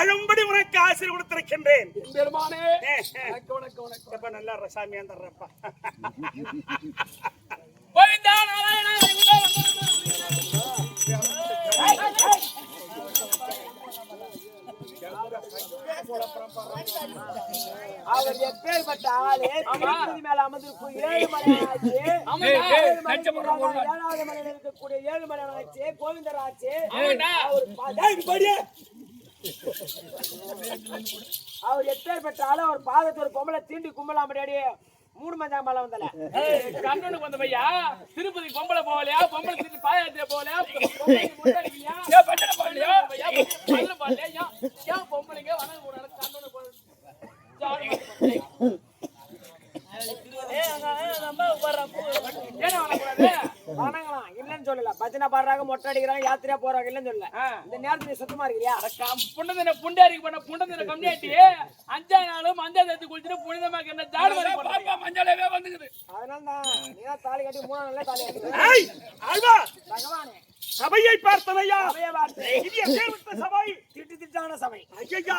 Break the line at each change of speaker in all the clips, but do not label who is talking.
அழும்படி உனக்கு ஆசீர் கொடுத்திருக்கின்றேன். நல்லா ரசாமி தர்றப்பா.
அவர் எப்பேற்பட்ட ஆளு மேல அமர்ந்து 7 மலை ஆச்சு. 7வது மலையில இருக்கக்கூடிய 7 மலை ஆச்சு கோவிந்தராச்சு. அவர் எப்பேற்பட்ட ஆளு அவர் பாதத்தை ஒரு பொம்பளை தீண்டி கும்பலாம் முடியாது 3 மஞ்சாம் மலை வந்தல
கண்ணனுக்கு வந்த பையா திருப்பதி பொம்பளை போகலையா பொம்பளை திருப்பி பாயாத்திர போகலையா பொம்பளைங்க வணங்க கூட கண்ணனு நம்ம வர்ற ஏன் வரக்கூடாது?
வணங்கலாம் இல்லன்னு சொல்லல. பஜனை பாடுறாங்க, மொட்டை அடிக்கிறாங்க, யாத்திரையா போறாங்க இல்லன்னு சொல்லல. இந்த நேரத்துல நீ சுத்தமா இருக்கிறியா?
புண்டதின புண்டாரிக்கு பண்ண புண்டதின கம்மியாட்டி 5 நாளும் மஞ்சள் தேத்து குளிச்சுட்டு புனிதமாக என்ன ஜாடு வரை பாப்பா மஞ்சளவே வந்துக்குது.
அதனால தான் நீ தான் தாலி கட்டி 3 நாள்ல தாலி கட்டி.
ஏய் ஆழ்வா
பகவானே
சபையை பார்த்தனையா
சபையை பார்த்து
இது எப்பேற்பட்ட சபை
திட்டான சபை.
ஐயா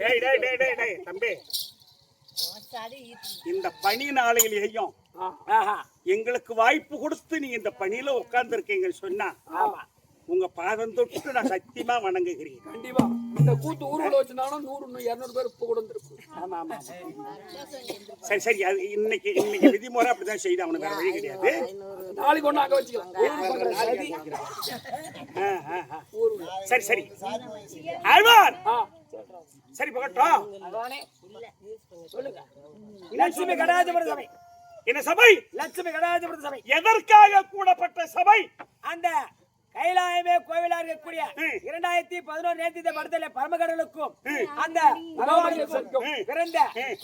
டேய் டேய் டேய் டேய் டேய் தம்பி இந்த பனி நாளையிலேயும் எங்களுக்கு வாய்ப்பு கொடுத்து நீ இந்த பணியில உட்கார்ந்து இருக்கீங்க சொன்னா உங்க பாதம் தொட்டு நான் சத்தியமா வணங்குகிறேன்.
கண்டிப்பா இந்த கூத்து ஊர்ல வச்சிருந்தாலும் 100-200 பேர் இப்ப கூட இருந்திருக்கும்.
ஆமா ஆமா சரி சரி அது இன்னைக்கு விதிமுறை அப்படிதான் செய்து அவனுக்கு வேற வழி கிடையாது.
நாளைக்கு ஒண்ணு அங்க வச்சுக்கலாம்.
சரி சரி ஆழ்வார் சரி பகட்டும்.
பகவானே சொல்லுங்க. லட்சுமி கடாஜபுர சபை.
என்ன சபை?
லட்சுமி கடாஜபுர சபை.
எதற்காக கூடப்பட்ட சபை?
அந்த கைலாயமே கோவிலா இருக்கக்கூடிய 2011 நேற்று படத்திலே பரமகடலுக்கும் அந்த பகவானுக்கும் பிறந்த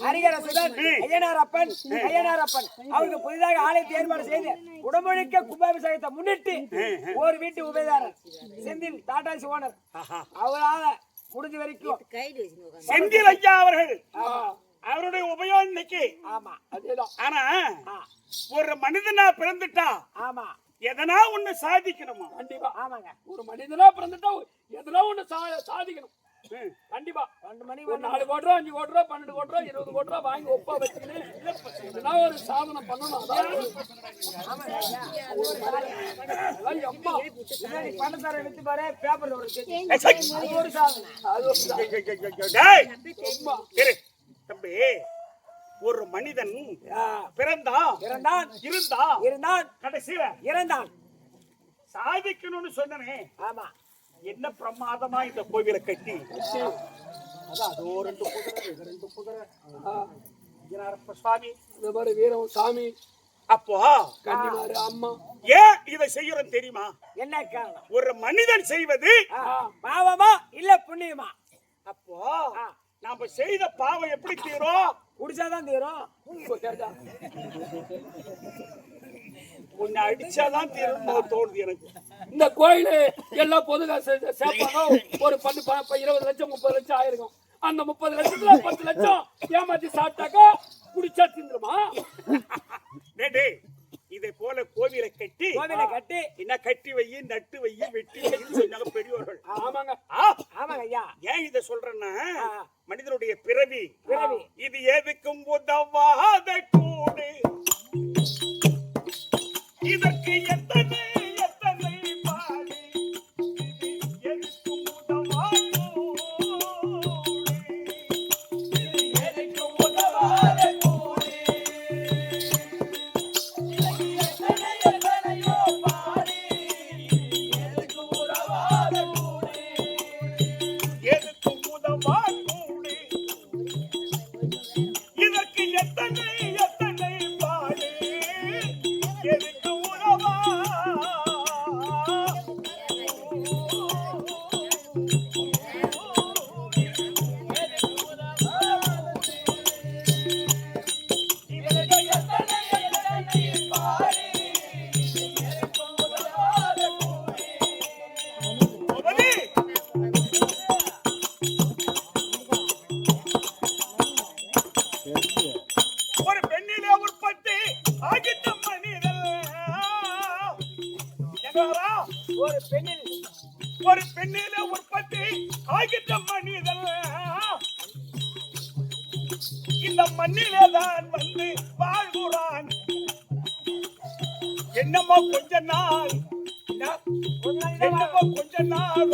ஹரிகரசுதன் ஐயனாரப்பன் அவருக்கு புதிதாக ஆலயத்தை ஏற்பாடு செய்து உடம்பொழிக்க கும்பாபிஷேகத்தை முன்னிட்டு ஒரு வீட்டு உபயதாரர் செந்தில் டாடாசி ஓனர் அவரால முடிஞ்ச வரைக்கும்
செந்தில் ஐயா அவர்கள் அவருடைய உபயோகம் இன்னைக்கு.
ஆமா
அதேதான்.
ஆனா ஒரு மனிதனா பிறந்துட்டா
ஆமா
எதனா ஒண்ணு சாதிக்கணுமா?
கண்டிப்பா.
ஆமாங்க.
ஒரு மனிதனா பிறந்துட்டா எதனா ஒண்ணு சாதிக்கணும். கண்டிப்பா.
2 மணி
4 கோடி ரூபா 5 கோடி ரூபா 12 கோடி ரூபா 20 கோடி ரூபா வாங்கி ஒப்பா வச்சுக்கிட்டு எதனா ஒரு சாதனை பண்ணணும்.
பணத்தார வித்து பாரு பேப்பர்ல ஒரு சாதனை.
தம்பி ஒரு மனிதன் பிறந்தான் இருந்தான் கடைசியில
இறந்தான்
சாதிக்கணும்னு சொன்னனே.
ஆமா
என்ன பிரமாதமா இந்த கோவிலை கட்டி அதோ 2 குதிரை சுவாமி
இந்த மாதிரி வீரம் சாமி
அப்போ
கன்னிமாரு அம்மா
ஏன் இதை செய்யறோம் தெரியுமா?
என்ன காரணம்?
ஒரு மனிதன் செய்வது
பாவமா இல்ல புண்ணியமா?
அப்போ நாம செய்த பாவம் எப்படி தீரும்?
குடிச்சாதான் தீரும்.
உன்னை அடிச்சாதான் தீரும் தோணுது எனக்கு.
இந்த கோயிலு எல்லாம் பொது காசு சேர்ப்பாங்க. ஒரு 20 லட்சம் 30 லட்சம் ஆயிருக்கும். அந்த 30 லட்சத்துல 10 லட்சம் ஏமாத்தி சாப்பிட்டாக்கா குடிச்சா தின்றுமா?
இதை போல கோவிலை கட்டி என்ன கட்டி வை நட்டு வை வெட்டி வைன்னு சொன்னாங்க பெரியவர்கள்.
ஆமாங்க
ஆமாங்க ஐயா.
ஏன் இதை சொல்றேன்னா மனிதனுடைய பிறவி இது எதுக்கும் உதவாத கூடு. இதற்கு எத்தனை பாடு எதுக்கும் உதவாத ஒரு பெண்ணில உற்பத்தி ஆகின்ற மனிதன் இந்த மண்ணிலே தான் வந்து வாழ்கிறான். என்னமோ கொஞ்ச நாள்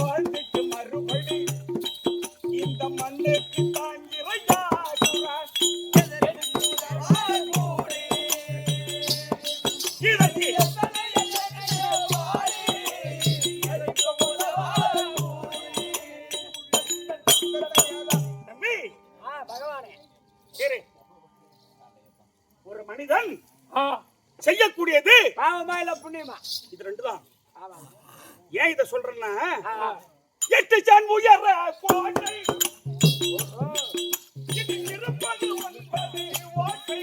வாழ்ந்துட்டு மறுபடி இந்த மண்ணுக்கு தான் இறையாகிறான். இதற்கு ஒரு மனிதன் செய்யக்கூடியது
பாவமா இல்ல புண்ணியமா?
இது 2 தான். ஏன் இத சொல்றேன்னா 8 ஜான் உயர கோட்டை இது இருப்பது 9 ஓட்டை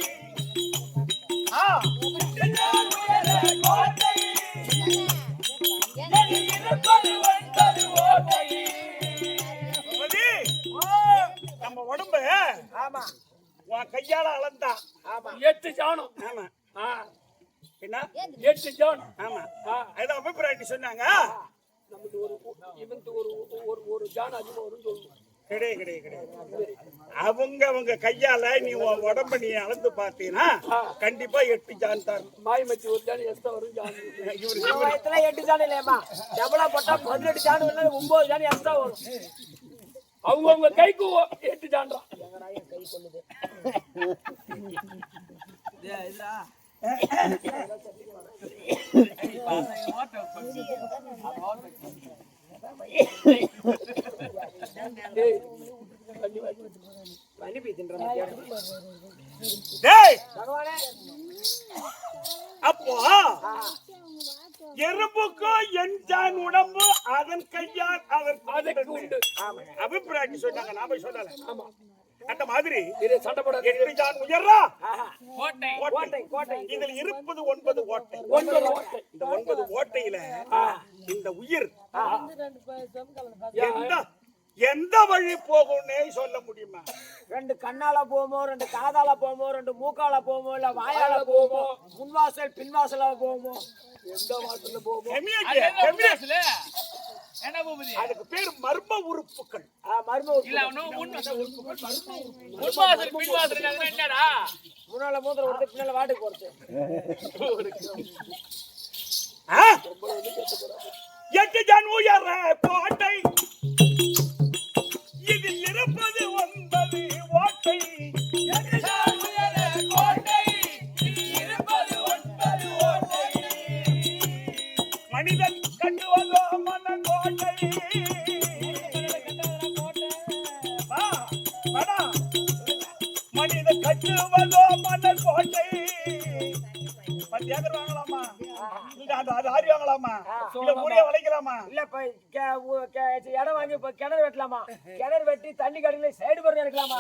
8 ஜானம்.
ஆமா.
ஆ,
என்ன
8 ஜானம்.
ஆமா.
ஆ,
அதான் அபிப்பிராயத்தை சொன்னாங்க.
நமக்கு இவனுக்கு ஒரு ஜானம் அதிகம் வரும்னு சொல்லுவோம்.
கிடையாது. அவங்க கையால நீ உன் உடம்ப நீ அளந்து பார்த்தீங்கன்னா கண்டிப்பா 8 ஜான் தான்.
மாயமத்தி ஒரு ஜானம் எஸ்தா வரும் ஜானம்.
வயசுல 8 ஜான் இல்லையம்மா, டபுளா போட்டா 18 ஜான் இல்ல 9 ஜான் எக்ஸ்ட்ரா வரும்.
அவங்க கைக்கு 8 ஜான்டா.
கை கொள்ளுது.
டேய்
பகவானே,
அப்போ எறும்புக்கு என் ஜான் உடம்பு அதன் கையால்
அதுக்கு உண்டு.
அபிப்பிராயத்தை சொன்னாங்க. நாம சொல்லல.
ஆமா,
அந்த மாதிரி
இது சண்டை போடாது.
8 ஜான் உயர்றா
கோட்டை
கோட்டை.
இதில் இருப்பது 9 ஓட்டை.
9 ஓட்டை.
இந்த 9 ஓட்டையில இந்த உயிர் எந்த வழி போகும்னே சொல்ல முடியுமா?
2 கண்ணால போமோ, 2 காதால போமோ, 2 மூக்கால போமோ, இல்ல வாயால போமோ, முன்வாசல் பின்வாசல போமோ,
எந்த வாசல்ல போவோம்?
கெமிஸ்ட்ரியில என்ன பூபதி?
அதுக்கு பேர் மர்ம உறுப்புகள்.
மர்ம
இல்ல அவனும் முன்வாசல் பின்வாசல் என்னடா?
முன்னால மூத்திர கொடுத்து பின்னால வாட்டுக்கு போறது.
8 ஜான் உயர கோட்டை இதில் இருப்பது 9 ஓட்டை.
8 ஜான் உயர கோட்டை இதில் இருப்பது 9 ஓட்டை.
மனிதன் கட்டுவதோ மன கோட்டை. மனிதன் கட்டுவதோ மன கோட்டை. ஏக்கர் வாங்கலாமா? இல்ல அது ஆரி வாங்கலாமா? இல்ல ஊரே வளைக்கலாமா?
இல்ல இடம் வாங்கி இப்ப கிணறு வெட்டலாமா? கிணறு வெட்டி தண்ணி கடையில சைடு பண்ணி எடுக்கலாமா?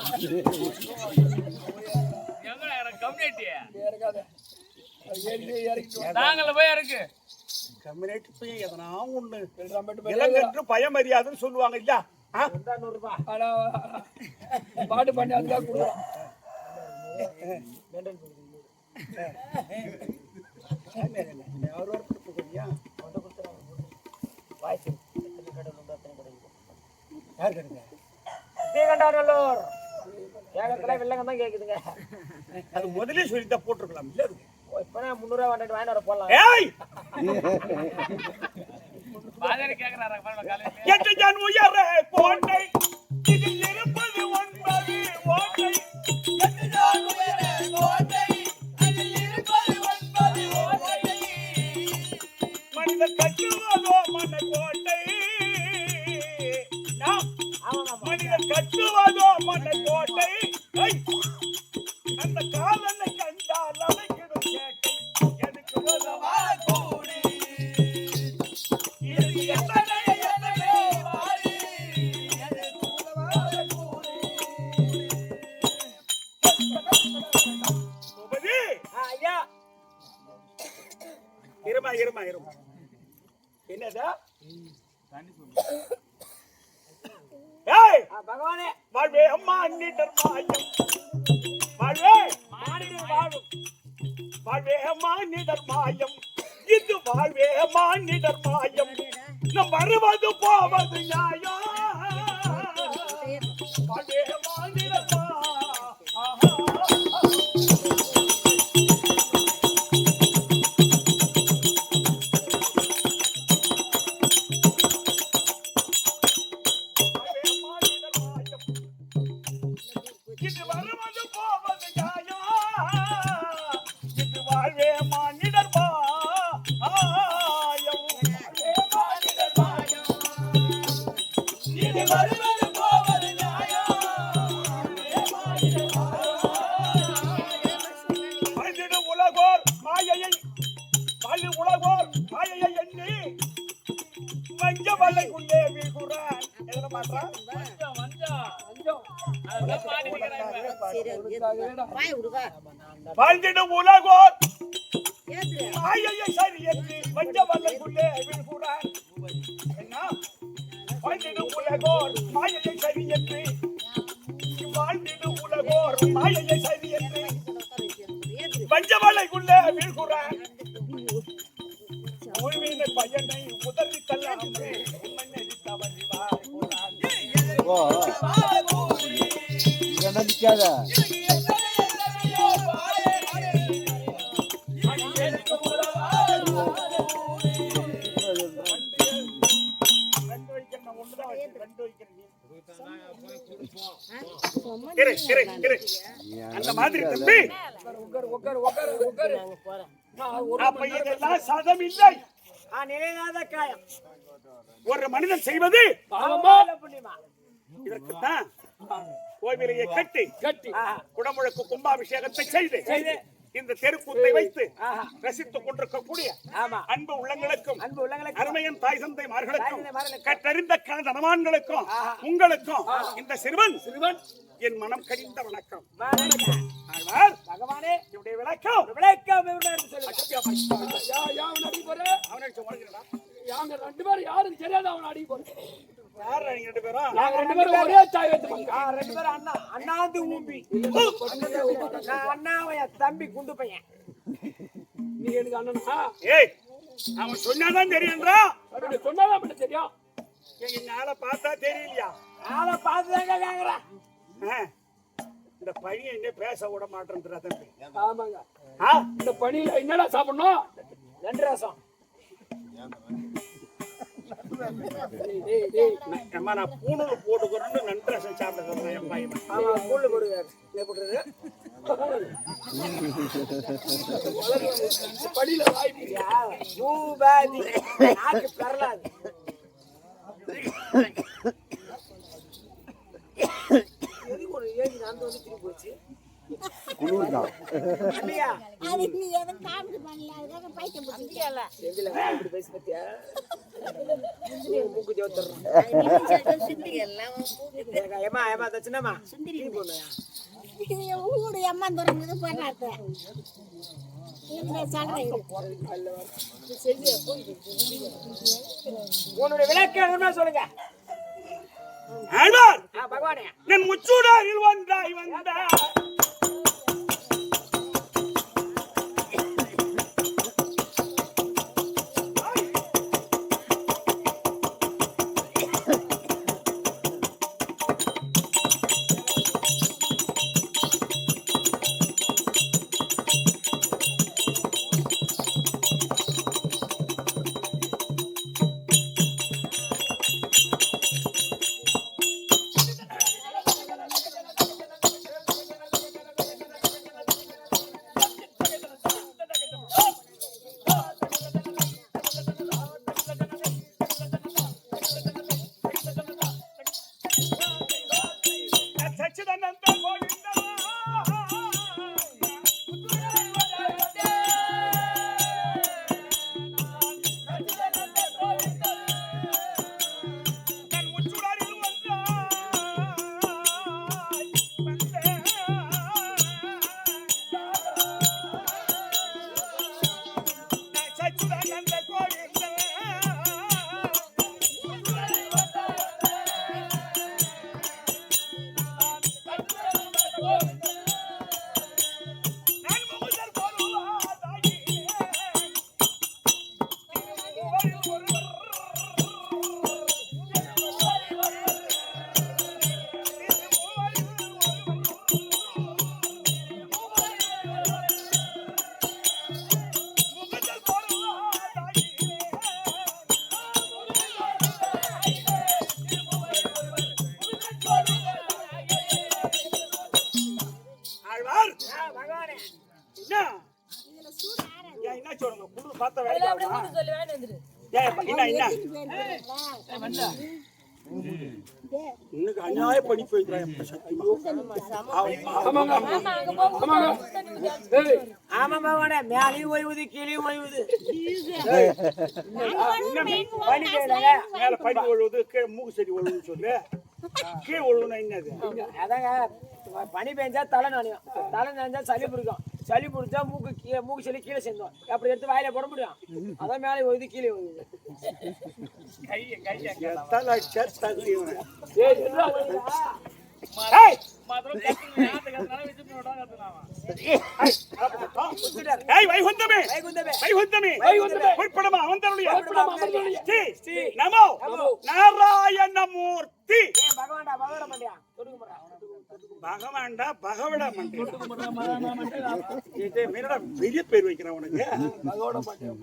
எங்கடா எனக்கு கம்யூனிட்டி
இறக்காத.
நாங்கள போய் இருக்கு.
கம்யூனிட்டி போய் எதனா ஒண்ணு இளங்கன்று பயமறியாதுன்னு சொல்லுவாங்க இல்ல?
100 ரூபாய்.
ஆனா பாட்டு பண்ணி அதுக்காக கொடுக்குறோம்.
ஸ்ரீகண்டாநல்லூர் ஏகத்துல வில்லங்க தான் கேக்குதுங்க.
அது முதலே சொல்லிட்டா போட்டுருக்கலாம் இல்ல?
இப்ப 300 ரூபாய் வாங்கிட்டு வாங்கிட்டு வர போலாம்.
ஏய்
பாதரி கேக்குறாரா பாருங்க காலையில.
8 ஜான் உயர கோட்டை இதில் இருப்பது 9 ஓட்டை.
8 ஜான் உயர கோட்டை அதில் இருப்பது 9 ஓட்டை.
மனிதன் கட்டுவதோ மன கோட்டை. மனிதன் கட்டுவதோ மன கோட்டை. அந்த காலனை கண்டால் அழைக்கிடும் கேட்டை. எனக்கு உதவா கூடி இது எத்தனை வாரி. எனக்கு உதவா கூடி. பூபதி,
ஐயா
இருமா என்னதா? ஏய்
பகவானே,
வாழ்வே அம்மா அன்னிட்டர் மாயம். வாழ்வே
மானிடர் வாழும்.
வாழ்வே அம்மா மாயம். இது வாழ்வே அம்மா மாயம். நம் வருவது போவது நியாயம். வாழ்வே அம்மா இது வருவது போவது நியாயம். இது வாழ்வே மானிடர் மாயம்.
இது வருவது போவது நியாயம்.
வாழ்ந்திடும் உலகோர் மாயையை உலகோர் மாயையை எண்ணி வஞ்ச வல்லை கொண்டே வீழ்கிறான். எதுல மாற்றா? வாழ்ந்திடும் உலகோர் மாயையை சரியென்று வஞ்ச வல்லை கொண்டே வீழ்கிறான். என்ன? வாழ்ந்திடும் உலகோர் மாயையை சரியென்று வாழ்ந்திடும் உலகோர் மாயையை சரியென்று பஞ்சமலைக்குள்ள வீழ்கிறான் உள்வீன பையனை உதறி தள்ளாமல் மண்ணெறி தவறி வாழ்கிறான்.
நினைக்காத
அந்த மாதிரி தம்பி அப்ப இதெல்லாம் சதம் இல்லை.
நிலைநாத காயம்
ஒரு மனிதன் செய்வது
புண்ணியமா
இதற்குத்தான் கோவிலையை கட்டி குடமுழக்கு கும்பாபிஷேகத்தை செய்து இந்த தெருக்கூத்தை வைத்து ரசித்துக் கொண்டிருக்கக்கூடிய அன்பு உள்ளங்களுக்கும் அருமையின் தாய் தந்தைமார்களுக்கும் கற்றறிந்த கணவன்களுக்கும் உங்களுக்கும் இந்த சிறுவன் என் மனம் கடிந்த வணக்கம்.
பகவானே
இவருடைய விளக்கம்
யாங்க ரெண்டு பேரும் யாருக்கு தெரியாது அவன் அடி போறேன்.
யார் நீங்க ரெண்டு பேரும்?
நாங்க ரெண்டு பேரும் ஒரே தாய் வச்சு
ரெண்டு பேரும் அண்ணா அண்ணாந்து ஊம்பி நான் அண்ணாவைய தம்பி குண்டு பையன்.
நீ எனக்கு அண்ணனா?
ஏய் அவன் சொன்னாதான் தெரியும்ன்றா.
அப்படி சொன்னாதான் அப்படி தெரியும்.
எங்க ஆளை பார்த்தா தெரியலையா?
ஆளை பார்த்துதாங்க கேக்குறேன்.
இந்த பையன் என்ன பேச விட மாட்டேன்றா தம்பி.
ஆமாங்க. இந்த பணியில என்னடா சாப்பிடணும்?
ரெண்டு ரசம்.
நான் பூணூல் போட்டுக்கிறேன்னு நன்றி ரசம் சாப்பிட சொல்றேன் என் பையன்.
கூழு போடுவாரு. என்ன போடுறது?
பணியில வாய்ப்பு
பூபாதி நாக்கு பெறலாது. எதுக்கு ஒரு ஏழு நான்கு வந்து திரும்பி போச்சு? இல்லையா?
அதுக்கு நீ எதுவும் காமெடி பண்ணல, அதுக்காக பைத்தியம் பிடிச்சிருக்கல.
எதுல இப்படி பேசி பத்தியா? மூக்கு ஜோத்துறோம். ஏமா ஏமா தச்சுனமா சுந்தரி போடுயா.
ஊடு அம்மா தரங்குது பண்ணாத. என்ன சொல்றே?
உன்னுடைய விளக்கம் என்ன சொல்லுங்க?
ஆழ்வார்
பகவானே
என் முச்சூடாரில் ஒன்றாய் வந்தார். இன்னைக்கு அநியாய பண்ணி போயிடுறான்.
ஆமா பகவானே மேலையும் ஓய்வுது கீழையும் ஓய்வுது.
மேல படி ஒழுவுது கீழே மூக்கு செடி ஒழுவுன்னு சொல்லு. கீழே ஒழுவுனா என்னது?
அதாங்க பனி பெஞ்சா தலை நனையும், தலை நனைஞ்சா சளி பிடிக்கும், சளி பிடிச்சா மூக்கு செடி கீழே சேர்ந்தோம். அப்படி எடுத்து வாயில போட முடியும். அதான் மேலே ஓய்வுது கீழே ஓய்வுது.
கைய கைய
மாத்திரம் கத்துறேன். யார்கிட்ட கத்துனாலும் விசில் விடாம கத்துனாவா?
ஏய் வைகுந்தமே
வைகுந்தமே
வைகுந்தமே
வைகுந்தமே.
புற்படமா அவந்தருடைய
புற்படமா
ஸ்ரீ நமோ நாராயணமூர்த்தி
பகவான்டா பகவான் மண்டியா தொடுங்க போறா
பகவான்டா பகவடா மண்டே இது மீனடா பெரிய பேர் வைக்கிறேன் உனக்கு
அதோட மாட்டேன்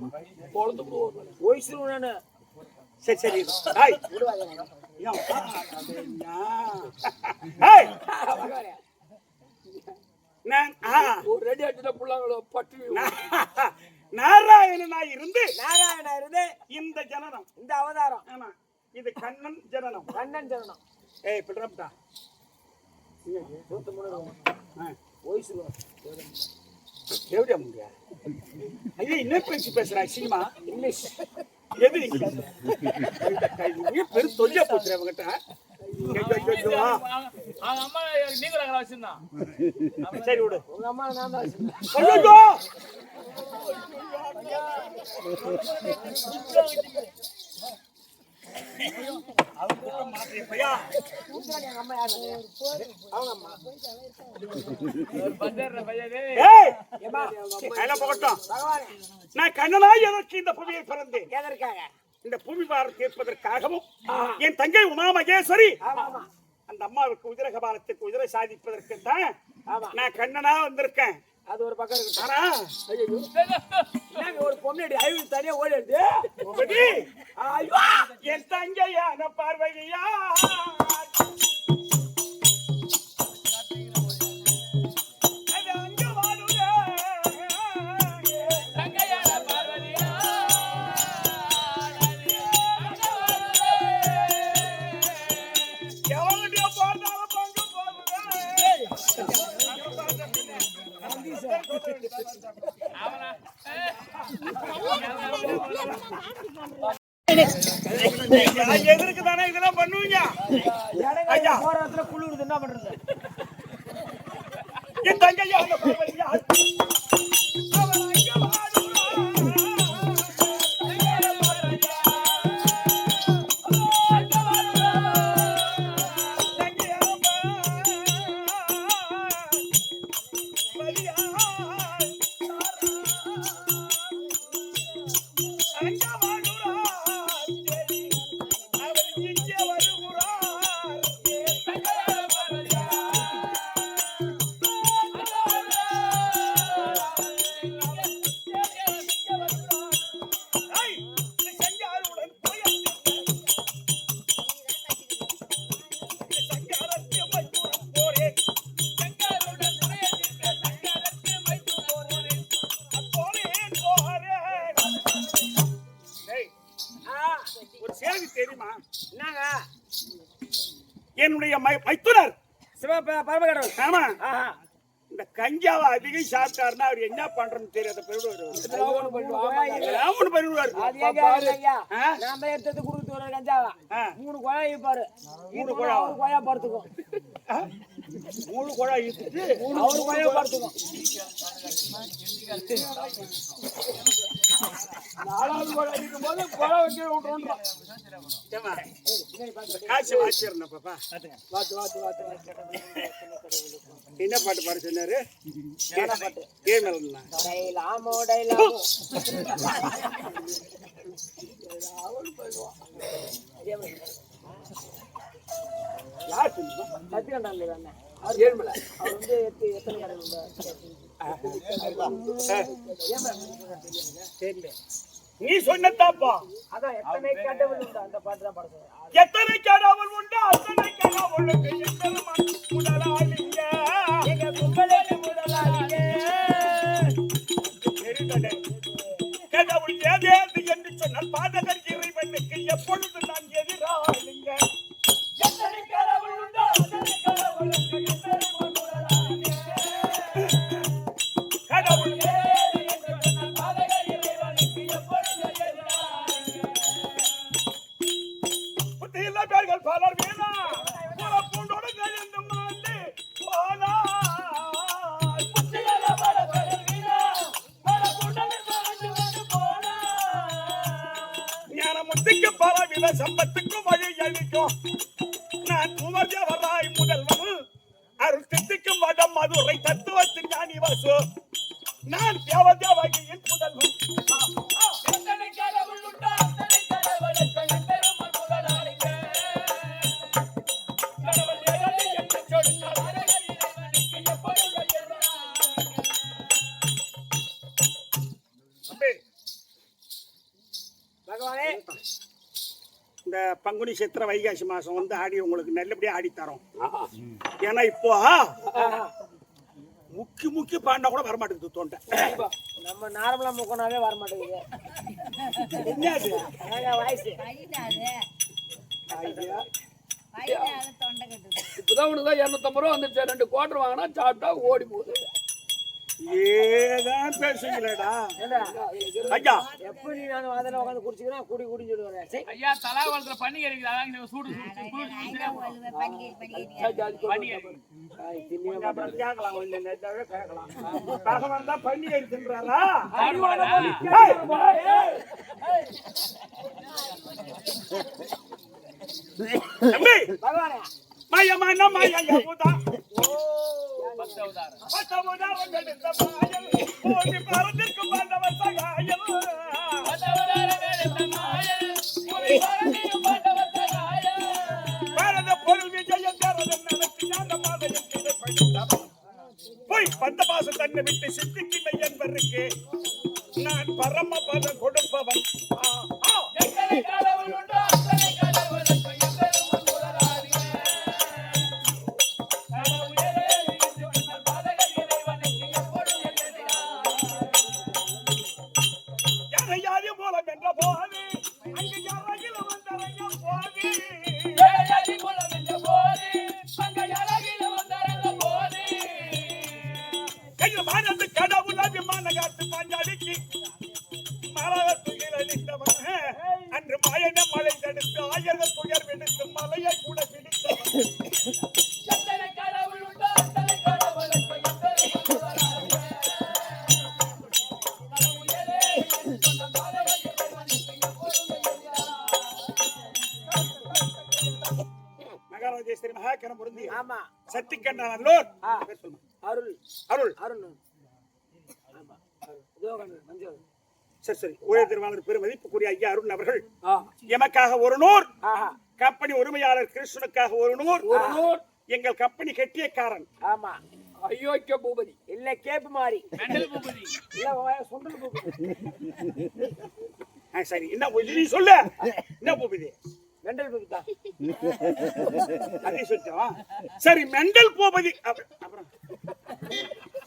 பொழுது போடுவோம்.
ஒய்சுனு
சரி சரி ஹாய் ஹாய் நான்
ஒரு ரெடி ஆட்டின புள்ளாங்களோ பட்டி
நாராயணனாய் இருந்து
நாராயணா இருந்து
இந்த ஜனனம்
இந்த அவதாரம்
ஆமா இது கண்ணன் ஜனனம்
கண்ணன் ஜனனம்
ஏய் பிட்ரப்டா
ஒய்சுனு
எப்படியா முடியா ஐயா என்ன பேச்சு பேசுறா சீமா
இங்கிலீஷ்
எது நீ பெரு தொல்லியா போச்சுற அவங்கிட்ட
அவங்க அம்மா நீங்க வச்சிருந்தான்.
சரி விடு
உங்க அம்மா நான் தான் வச்சிருந்தேன்.
ஐயோ பையா
ஊத்துறாங்க எங்க அம்மா யாரு அவங்க அம்மா
பஜார்ல பையனே.
ஏய்
ஏமா
எல்லாம் போகட்டும்
பகவானே
நான் கண்ணனாய் எதற்கு இந்த புவியில் பிறந்தேன்
எதற்காக
இந்த பூமி பாரம் தீர்ப்பதற்காகவும் என் தங்கை உமா மகேஸ்வரி
ஆமா ஆமா
அந்த அம்மாவுக்கு உதிர கபாலத்துக்கு உதிரை சாதிப்பதற்கு தான்
ஆமா
நான் கண்ணனா வந்திருக்கேன்
அது ஒரு பக்கம் இருக்கு
ஆனா
என்னங்க ஒரு பொம்மையடி ஐவி தனியா ஓடிடுது
உபதி,
ஐயோ
என் தங்கையான பார்வையா அது அங்க வாழுதே.
தங்கையான பார்வதியா.
எவனுடைய பார்த்தாலும் பங்கு போகுதே.
அவனா
எதற்கு தானே இதெல்லாம் பண்ணுவீங்க ஐயா.
போற இடத்துல குளிருது என்ன பண்றது
என் தங்கையான பார்வையா அவன் அங்க வாழுதே. ஒரு செய்தி தெரியுமா?
என்னங்க
என்னுடைய மைத்துனர்
சிவ பரமகடவுள்
ஆமா
ஆஹா
இந்த கஞ்சாவை அதிகம் சாப்பிட்டாருன்னா அவர் என்ன பண்றன்னு தெரியாத பெருடுவாரு. இதெல்லாம் ஒண்ணு பண்ணிடுவாரு.
அது ஏங்க ஐயா
ஆ?
நாம எடுத்து கொடுத்து ஒரு கஞ்சாவா
ஆ.
3 குழாய் இருப்பாரு
3 குழாய்.
ஒரு குழாய் படுத்துக்கும்
3 குழாய் இழுத்துட்டு
அவரு குழாய் படுத்துக்கும்
நாலாவது கூட இருக்கும் போது கொலை வைக்க விட்டுறோம்.
ஏம்மா, காசு வாச்சிடணும் பாப்பா. என்ன பாட்டு பாட சொன்னாரு? கேமரா
டைலாமோ டைலாமோ
யார் சொல்லுவா?
சத்தியகண்டான்ல தானே
ஏழ்மலை
அவர் வந்து எத்தனை கடை தெரியல
நீ சொன்னதாப்பா.
அதான் எத்தனை கடவுள் உண்டு அந்த பாட்டு தான் பாட சொல்றேன்
எத்தனை கடவுள் உண்டு அத்தனை கடவுளுக்கு எத்தனை முதலாளிங்க
எங்க கும்பலுக்கு முதலாளிங்க
தெரிந்ததே. கடவுள் ஏதேது என்று சொன்னால் பாதகர் இறைவனுக்கு எப்பொழுது நான் எதிராளிங்க. எத்தனை கடவுள் உண்டோ அத்தனை கடவுளுக்கு எத்தனை முதலாளிங்க. கடவுள் ஏதேது என்று சொன்னால் பாதகர் இறைவனுக்கு எப்பொழுது எதிராளிங்க. புத்தியுள்ள பேர்கள் பலர் வீணா பூண்டோடு கழிந்து மாண்டு போனார். புத்தியுள்ள பலர் வீணா பூண்டோடு கழிந்து போனார். ஞானமுத்திக்கு பலவித சம்பத்துக்கும் வழி அளிக்கும் நான் உமர்ஜவராய் முதல்வன் அருள் முறை தத்துவத்தின் ஞானி வாசு நான் தேவதேவகியின் புதல்வன்.
எத்தனை கடவுள் உண்டோ அத்தனை கடவுளுக்கு எம்பெருமான் புகழாளிங்க. கடவுள் எதை என்று சொன்னால் அழகர் இறைவனுக்கு எப்பொழுது எதிராக.
தம்பி,
பகவானே
இந்த பங்குனி சித்திரை வைகாசி மாசம் வந்து ஆடி உங்களுக்கு நல்லபடியா ஆடி தரோம். ஏன்னா இப்போ முக்கி பாண்டா கூட வரமாட்டேங்குது தோண்ட.
நம்ம நார்மலா முக்கனாவே வர மாட்டேங்குது.
என்னது
வயசு
இப்பதான் உனக்கு 250 ரூபா வந்துருச்சு. 2 குவார்டர் வாங்கினா சாப்பிட்டா ஓடி போகுது.
ஏதான் பேசுங்களேடா ஐயா.
எப்ப நீ நான் அதில் உட்காந்து குடிச்சிக்கிறேன் குடி குடின்னு சொல்லுவேன்.
ஐயா தலாவளத்துல பன்னி கிடைக்குது. அதான் நீங்க சூடு
அப்புறம் கேட்கலாம் கொஞ்சம் நெட்டாவே கேட்கலாம். பகவான் தான் பண்ணி எடுத்துன்றாரா? தம்பி
பகவானே
மயமான மயமுதா பத்தமுதா வந்தெடுத்த மாயம் போதி பரந்திற்கு பாண்டவர் சகாயம். பாரத பொருள் விஜயம் தரதன் நடத்தி ஞான மாதையத்திலே படித்தவன் போய் பந்த பாசம் தன்னை விட்டு சித்திக்கிமை என்பதற்கு நான் பரம பதம் கொடுப்பவன்.
கடவுள் உண்டோ அத்தனை கடவுளுக்கு எம்பெருமான் புகழாளிங்க. கடவுள் எதை என்று சொன்னால் அழகர் இறைவனுக்கு எப்பொழுது எதிராக.
யாரையாதி மூலம் என்ற போது அங்கு யாரையில் வந்தவங்க போது
ஏழடி குலம் என்ற போது அங்க அழகில வந்தரங்க போது
கையில் மானத்து கடவுள் அபிமான காத்து பாஞ்சாலிக்கு மரத்துகிற நின்றவன் அன்று மாயன மழை தடுத்து ஆயிரம் துயர் விடுத்து மலையை கூட பிடித்தவன்.
எத்தனை கடவுள் உண்டோ அத்தனை கடவுளுக்கு எம்பெருமான் புகழாளிங்க. கடவுள் எதை என்று சொன்னால் அழகர் இறைவனுக்கு எப்பொழுது எதிராக.
மகாராஜேஸ்வரி மகாக்கரம் பொருந்தி
ஆமா
சத்திகண்டனல்லோர் பேர் சொல்லுமா?
அருள்
அருள்
அருண் ஆமா யோகன் மஞ்சள்
சரி ஊழியர் திருவாளர் பெருமதிப்புக்குரிய ஐயா அருண் அவர்கள்
ஆ.
எமக்காக 100
ஆஹா
கம்பெனி உரிமையாளர் கிருஷ்ணனுக்காக 100
100
எங்கள் கம்பெனி கட்டியக்காரன்
ஆமா
ஐயோக்கிய பூபதி.
இல்ல கேப்பு மாதிரி
மெண்டல் பூபதி.
இல்ல சுண்டல் பூபதி.
சரி என்ன நீ சொல்லு என்ன பூபதி
மெண்டல் பூபதி தான்.
அதே சொல்லிட்டோம். சரி மெண்டல் பூபதி அப்புறம்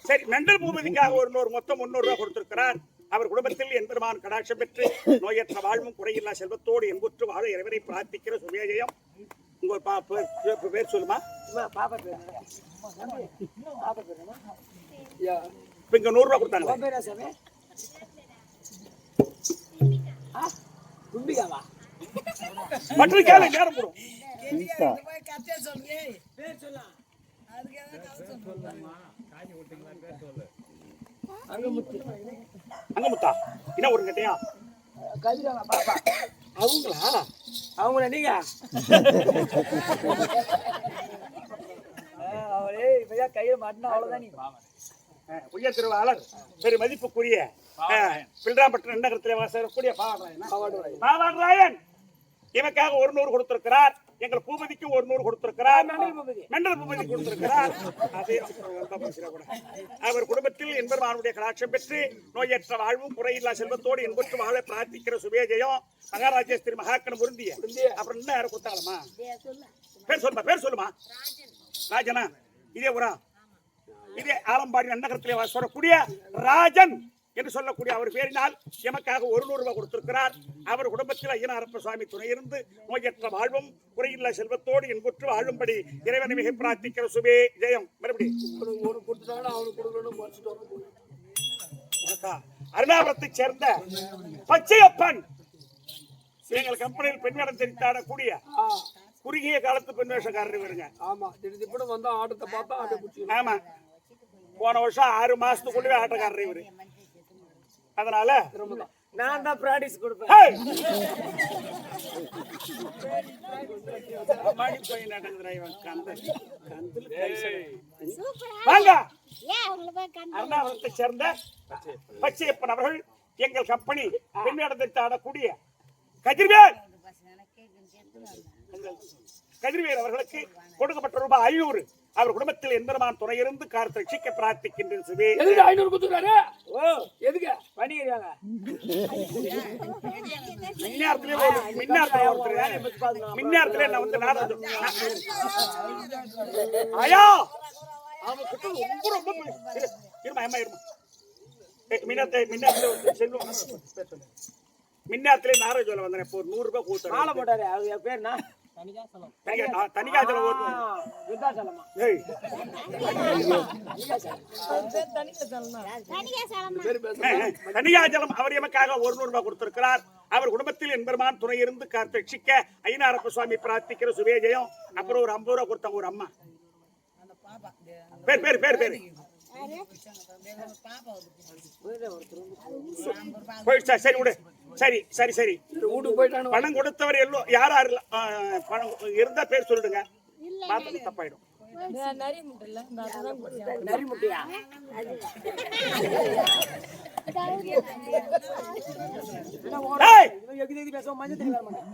சரி மெண்டல் பூபதிக்காக 100 மொத்தம் 300 ரூபாய் கொடுத்திருக்கிறார். அவர் குடும்பத்தில் எம்பெருமான் கடாட்சம் பெற்று நோயற்ற வாழ்வும் குறையில்லா செல்வத்தோடு என்புற்று வாழ இறைவனை பிரார்த்திக்கிற சுபேஜயம். உங்க பேர் சொல்லுமா?
பாப்பா பேர் பாப்பா பேர் என்ன?
யா.
இப்ப இங்க 100 ரூபாய் கொடுத்தாங்க.
பேரா சாமி கும்பிகாவா
மற்ற கேளு நேரம் போடும்.
பேர் சொல்லலாம்
அங்க முத்தா என்ன ஒரு கட்டையா
கதிரவா பாப்பா
அவங்களா
அவங்கள நீங்க அவளே இப்பதான் கையில மாட்டினா அவ்வளவுதான். நீ
உயர் திருவாளர் பெரு மதிப்புக்குரிய பில்ராம்பட்டு நகரத்திலே வாசக்கூடிய பாவாடராயன் இவக்காக 100 கொடுத்திருக்கிறார். எங்கள் பூபதிக்கு 100 கொடுத்திருக்கிறார். மெண்டல் பூபதி கொடுத்திருக்கிறார். அதே அவர் குடும்பத்தில் என்பருடைய கடாட்சம் பெற்று நோயற்ற வாழ்வும் குறையில்லா செல்வத்தோடு என்பற்று வாழ பிரார்த்திக்கிற சுபேஜயம். மகாராஜேஸ்வரி மகாக்கணம் பொருந்திய அப்புறம் என்ன யாரும் கொடுத்தாங்களா? பேர் சொல்லுமா? ராஜனா இதே ஊரா? இதே ஆலம்பாடி நகரத்திலே சொல்லக்கூடிய ராஜன் என்று சொல்லக்கூடிய அவர் பேரினால் எமக்காக 100 ரூபாய் கொடுத்திருக்கிறார். அவர் குடும்பத்தில் ஐயனாரப்ப சுவாமி துணை இருந்து நோயற்ற வாழ்வும் குறையில்லா செல்வத்தோடு என்புற்று வாழும்படி இறைவனை மிக பிரார்த்திக்கிற சுபே ஜெயம். மறுபடியும்
ஒரு கொடுத்துட்டாங்கன்னா அவனுக்கு கொடுக்கணும்.
அருணாபுரத்தை சேர்ந்த பச்சையப்பன் எங்கள் கம்பெனியில் பெண்ணிடம் தெரித்தாடக்கூடிய குறுகிய காலத்து பெண் வேஷக்காரர் வருங்க.
ஆமா திடீர்னு வந்தா ஆட்டத்தை பார்த்தா ஆட்டை பிடிச்சி.
ஆமா போன வருஷம் 6 மாசத்துக்குள்ளே ஆட்டக்காரர் இவரு. அதனால
நான் தான் ப்ராக்டிஸ் கொடுப்பேன்.
ஏய்! மாடி போய் நடக்குதுடா இவன் கந்தல். கந்தல் கை
சூப்பரா
வாங்க.
ஏன் அவங்கள போய் கண்டு
அருணாவரத்தை சேர்ந்த பச்சையப்பன் அவர்கள் எங்கள் கம்பெனி பெண்ணிடத்தை ஆடக்கூடிய கதிர்வேல் அவர்களுக்கு கொடுக்கப்பட்ட ரூபாய் 500 அவர் குடும்பத்தில் எந்திரமான துணையிருந்து கார் ரட்சிக்க பிரார்த்திக்கின்றேன் சிவே.
எதுக்கு 500 கொடுத்துறாரு?
ஓ
எதுக்கு
பண்ணிக்கிறாங்க.
மின்னாரத்திலே நான் வந்து நாடகம் ஐயா அவன் கிட்ட ரொம்ப இருமா அம்மா இருமா மின்னாரத்திலே நாரஜோல வந்தேன். இப்போ 100 ரூபாய் கொடுத்தேன்.
மாலை போட்டாரு. அது பேர் என்ன?
தனிகாஜலம்
விருத்தாசலமா?
ஏய் தனிகாஜலம் அவர் எமக்காக 100 ரூபாய் கொடுத்திருக்கிறார். அவர் குடும்பத்தில் எம்பெருமான் துணை இருந்து கார்த்திக்க ஐயனாரப்ப சுவாமி பிரார்த்திக்கிற சுவேஜயம். அப்புறம் ஒரு 50 ரூபாய் கொடுத்தாங்க ஒரு அம்மா. பேர் பேர் பேர் பேர் போயிடுச்சா? சரி விடு. சரி சரி சரி
வீட்டுக்கு போயிட்டானு.
பணம் கொடுத்தவர் எல்லாம் யாரா பணம் இருந்தா பேர் சொல்லிடுங்க. பார்த்தது தப்பாயிடும்.
நரிமுட்டையா?
ஏய்!
எகுதி பேசுவோம். மஞ்சள் தண்ணி வர மாட்டேன்.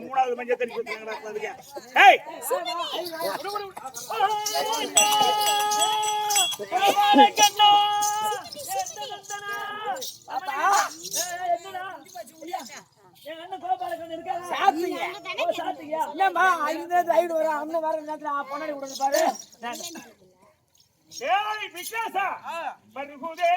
3வது மஞ்சள் தண்ணி கொடுத்தாங்க. ஏய்
என்னம்மா 5 ரைடு வர அண்ணன் வர நேரத்துல பொன்னாடி கொடுத்து பாரு.
ஏய் விக்ரேஷா பருகுதே